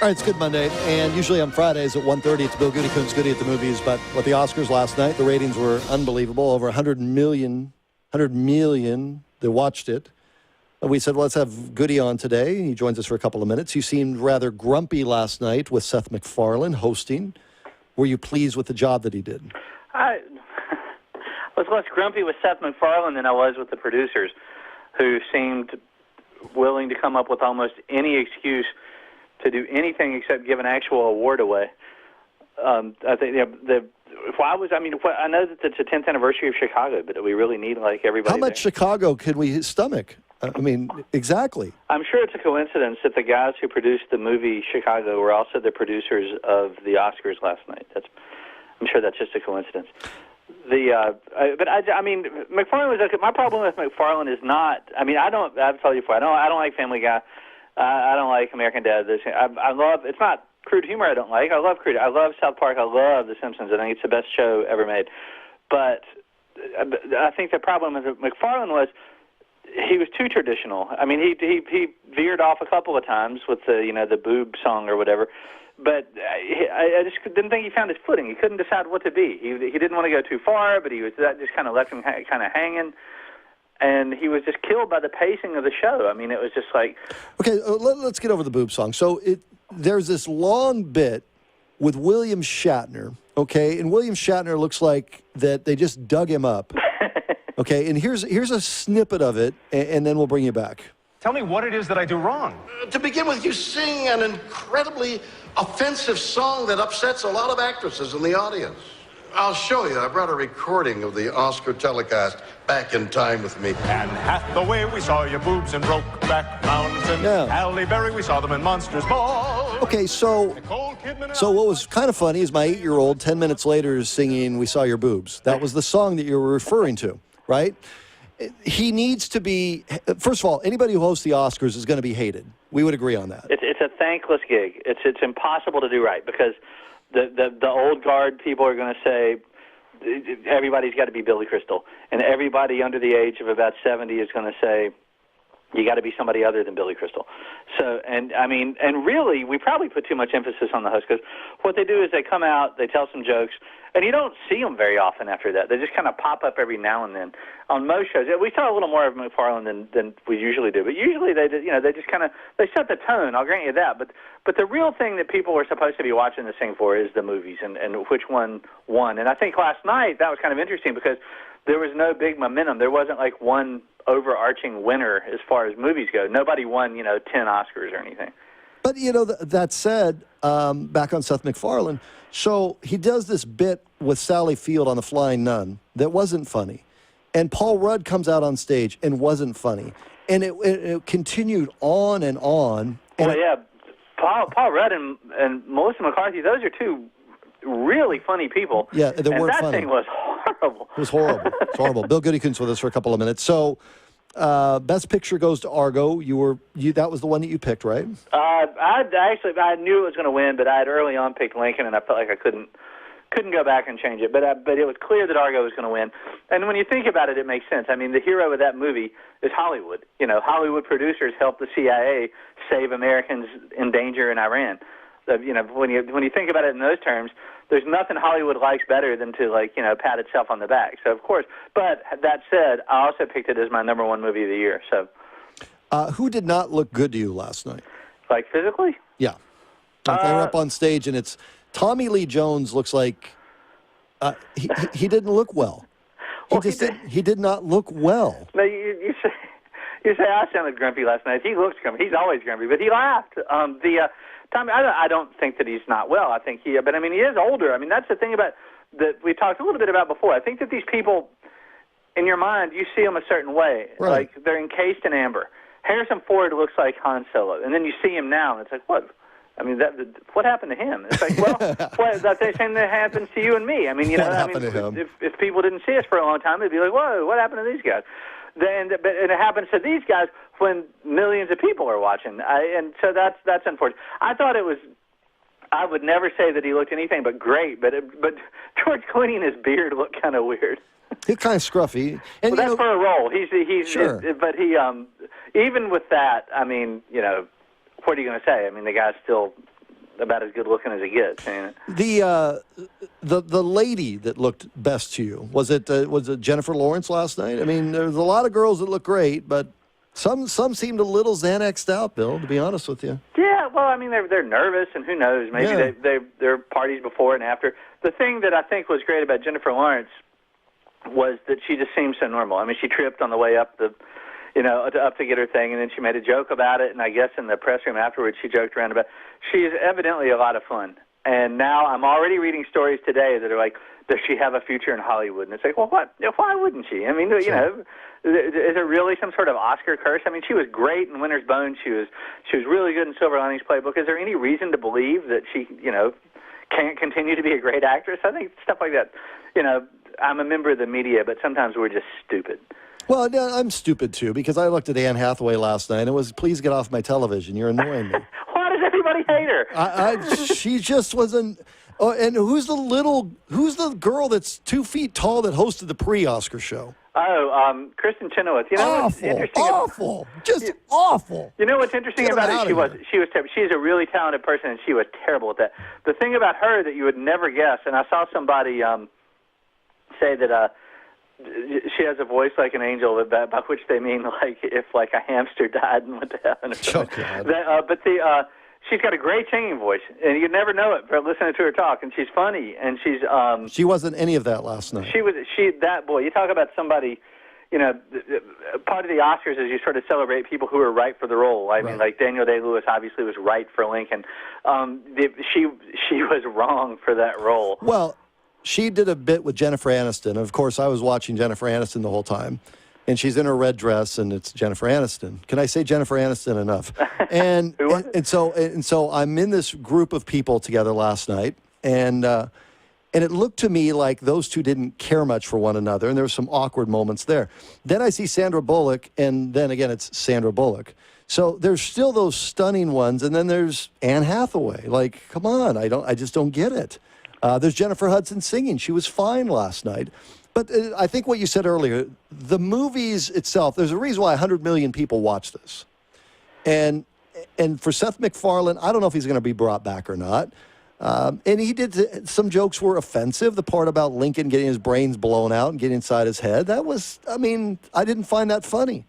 All right, it's Good Monday, and usually on Fridays at 1:30, it's Bill Goodykoontz, Goody at the Movies. But with the Oscars last night, the ratings were unbelievable. Over 100 million that watched it. And we said, well, let's have Goody on today. He joins us for a couple of minutes. You seemed rather grumpy last night with Seth MacFarlane hosting. Were you pleased with the job that he did? I was less grumpy with Seth MacFarlane than I was with the producers, who seemed willing to come up with almost any excuse to do anything except give an actual award away. I think I know that it's the 10th anniversary of Chicago, but do we really need like everybody? How much there? Chicago could we stomach? I mean, exactly. I'm sure it's a coincidence that the guys who produced the movie Chicago were also the producers of the Oscars last night. I'm sure that's just a coincidence. I mean, MacFarlane was okay. My problem with MacFarlane is not. I mean, I've told you before. I don't like Family Guy. I don't like American Dad. I love. It's not crude humor I don't like. I love crude. I love South Park. I love The Simpsons. I think it's the best show ever made. But I think the problem with MacFarlane was he was too traditional. I mean, he veered off a couple of times with the boob song or whatever. But I just didn't think he found his footing. He couldn't decide what to be. He didn't want to go too far, but that just kind of left him kind of hanging. And he was just killed by the pacing of the show. I mean, it was just like... Okay, let's get over the boob song. So there's this long bit with William Shatner, okay? And William Shatner looks like that they just dug him up. Okay, and here's a snippet of it, and then we'll bring you back. Tell me what it is that I do wrong. To begin with, you sing an incredibly offensive song that upsets a lot of actresses in the audience. I'll show you. I brought a recording of the Oscar telecast back in time with me. And Hathaway, we saw your boobs in Brokeback Mountain. Yeah. Halle Berry, we saw them in Monsters Ball. Okay, so what was kind of funny is my 8-year-old 10 minutes later is singing "We Saw Your Boobs." That was the song that you were referring to, right? He needs to be, first of all, anybody who hosts the Oscars is going to be hated. We would agree on that. It's a thankless gig. It's impossible to do right because the old guard people are going to say everybody's got to be Billy Crystal, and everybody under the age of about 70 is going to say you got to be somebody other than Billy Crystal. So, and really, we probably put too much emphasis on the host because what they do is they come out, they tell some jokes, and you don't see them very often after that. They just kind of pop up every now and then. On most shows, we saw a little more of MacFarlane than we usually do, but usually they just kind of they set the tone. I'll grant you that, but the real thing that people are supposed to be watching this thing for is the movies and which one won. And I think last night that was kind of interesting because there was no big momentum. There wasn't like one overarching winner as far as movies go. Nobody won 10 Oscars or anything. But that said, back on Seth MacFarlane, so he does this bit with Sally Field on The Flying Nun that wasn't funny. And Paul Rudd comes out on stage and wasn't funny. And it continued on and on. Well, yeah, Paul Rudd and Melissa McCarthy, those are two really funny people. Yeah, they weren't funny. And that thing was horrible. It was horrible. It's horrible. Bill Goodykoontz with us for a couple of minutes. So, Best Picture goes to Argo. That was the one that you picked, right? I knew it was going to win, but I had early on picked Lincoln, and I felt like I couldn't go back and change it. But it was clear that Argo was going to win. And when you think about it, it makes sense. I mean, the hero of that movie is Hollywood. Hollywood producers helped the CIA save Americans in danger in Iran. When you think about it in those terms, there's nothing Hollywood likes better than to pat itself on the back. So of course, but that said, I also picked it as my number one movie of the year. So, who did not look good to you last night? Like physically? Yeah, they were up on stage, and it's Tommy Lee Jones looks like he didn't look well. He did not look well. No, you say I sounded grumpy last night. He looks grumpy. He's always grumpy, but he laughed. Tommy, I don't think that he's not well. I think he is older. I mean, that's the thing about that we talked a little bit about before. I think that these people, in your mind, you see them a certain way. Right. Like they're encased in amber. Harrison Ford looks like Han Solo, and then you see him now, and it's like, what? I mean, what happened to him? It's like, well, that's the same that happens to you and me. I mean, What happened to him? If people didn't see us for a long time, they'd be like, whoa, what happened to these guys? And it happens to these guys when millions of people are watching, and so that's unfortunate. I thought it was. I would never say that he looked anything but great, but George Clooney and his beard looked kind of weird. He's kind of scruffy. And well, that's for a role. He's sure. But even with that, I mean, what are you going to say? I mean, the guy's still about as good looking as it gets. And The lady that looked best to you, was it Jennifer Lawrence last night? I mean, there's a lot of girls that look great, but some seemed a little Xanaxed out, Bill, to be honest with you. Yeah, well, I mean, they're nervous, and who knows? Maybe there are parties before and after. The thing that I think was great about Jennifer Lawrence was that she just seemed so normal. I mean, she tripped on the way up up to get her thing, and then she made a joke about it, and I guess in the press room afterwards she joked around about it. She is evidently a lot of fun. And now I'm already reading stories today that are like, does she have a future in Hollywood? And it's like, well, what? Why wouldn't she? I mean, is it really some sort of Oscar curse? I mean, she was great in Winter's Bone. She was really good in Silver Linings Playbook. Is there any reason to believe that she, can't continue to be a great actress? I think stuff like that. I'm a member of the media, but sometimes we're just stupid. Well, I'm stupid, too, because I looked at Anne Hathaway last night, and it was, please get off my television. You're annoying me. Why does everybody hate her? She just wasn't. Oh, and who's the girl that's 2 feet tall that hosted the pre-Oscar show? Oh, Kristen Chenoweth. You know what's interesting? Awful. Just awful. You know what's interesting about it? She was terrible. She's a really talented person, and she was terrible at that. The thing about her that you would never guess, and I saw somebody say that she has a voice like an angel, by which they mean like if like a hamster died and went to heaven or something. She's got a great singing voice, and you'd never know it by listening to her talk. And she's funny, and she's she wasn't any of that last night. You talk about somebody. Part of the Oscars is you sort of celebrate people who are right for the role. I mean, like Daniel Day-Lewis obviously was right for Lincoln. She was wrong for that role. Well, she did a bit with Jennifer Aniston. Of course, I was watching Jennifer Aniston the whole time. And she's in her red dress, and it's Jennifer Aniston. Can I say Jennifer Aniston enough? And so I'm in this group of people together last night, and it looked to me like those two didn't care much for one another, and there were some awkward moments there. Then I see Sandra Bullock, and then again it's Sandra Bullock. So there's still those stunning ones, and then there's Anne Hathaway. Like, come on, I just don't get it. There's Jennifer Hudson singing. She was fine last night. But I think what you said earlier, the movies itself, there's a reason why 100 million people watch this. And for Seth MacFarlane, I don't know if he's going to be brought back or not. And he did, some jokes were offensive. The part about Lincoln getting his brains blown out and getting inside his head, that was, I I didn't find that funny.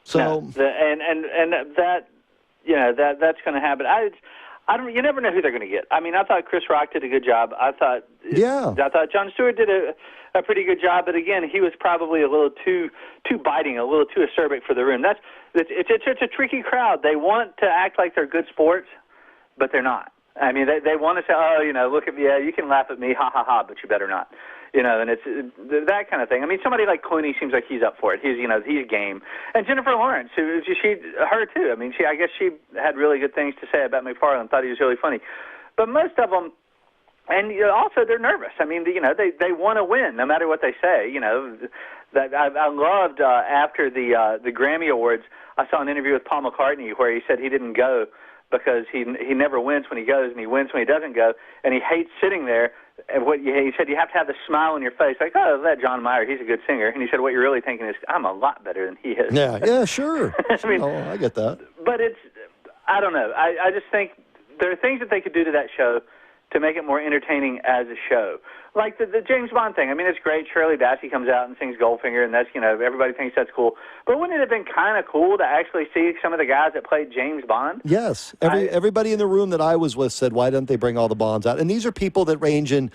So, no, and that, that's going to happen. You never know who they're going to get. I thought Chris Rock did a good job. I thought Jon Stewart did a pretty good job, but again, he was probably a little too biting, a little too acerbic for the room. It's a tricky crowd. They want to act like they're good sports, but they're not. They want to say, look at me, you can laugh at me, ha ha ha, but you better not. And it's that kind of thing. Somebody like Clooney seems like he's up for it. He's game. And Jennifer Lawrence, her too. I guess she had really good things to say about MacFarlane. Thought he was really funny. But most of them, and also they're nervous. They want to win no matter what they say. That I loved after the Grammy Awards. I saw an interview with Paul McCartney where he said he didn't go because he never wins when he goes, and he wins when he doesn't go, and he hates sitting there. And he said you have to have the smile on your face, like, oh, that John Mayer, he's a good singer. And he said what you're really thinking is, I'm a lot better than he is. Yeah, sure. I get that. But I don't know. I just think there are things that they could do to that show to make it more entertaining as a show. Like the James Bond thing. It's great. Shirley Bassey comes out and sings Goldfinger, and that's, everybody thinks that's cool. But wouldn't it have been kind of cool to actually see some of the guys that played James Bond? Yes. Everybody in the room that I was with said, why don't they bring all the Bonds out? And these are people that range in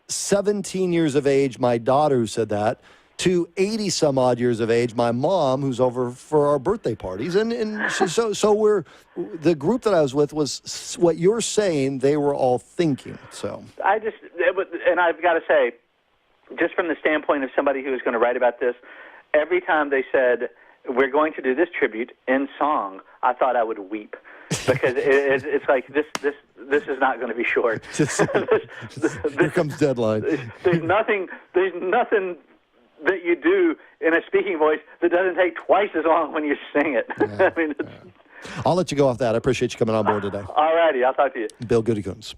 17 years of age, my daughter who said that, to 80-some-odd years of age, my mom, who's over for our birthday parties. And so the group that I was with was what you're saying they were all thinking. So and I've got to say, just from the standpoint of somebody who was going to write about this, every time they said, we're going to do this tribute in song, I thought I would weep. Because it's like, this is not going to be short. Here comes Deadline. There's nothing that you do in a speaking voice that doesn't take twice as long when you sing it. Yeah, I'll let you go off that. I appreciate you coming on board today. All righty, I'll talk to you. Bill Goodykoontz.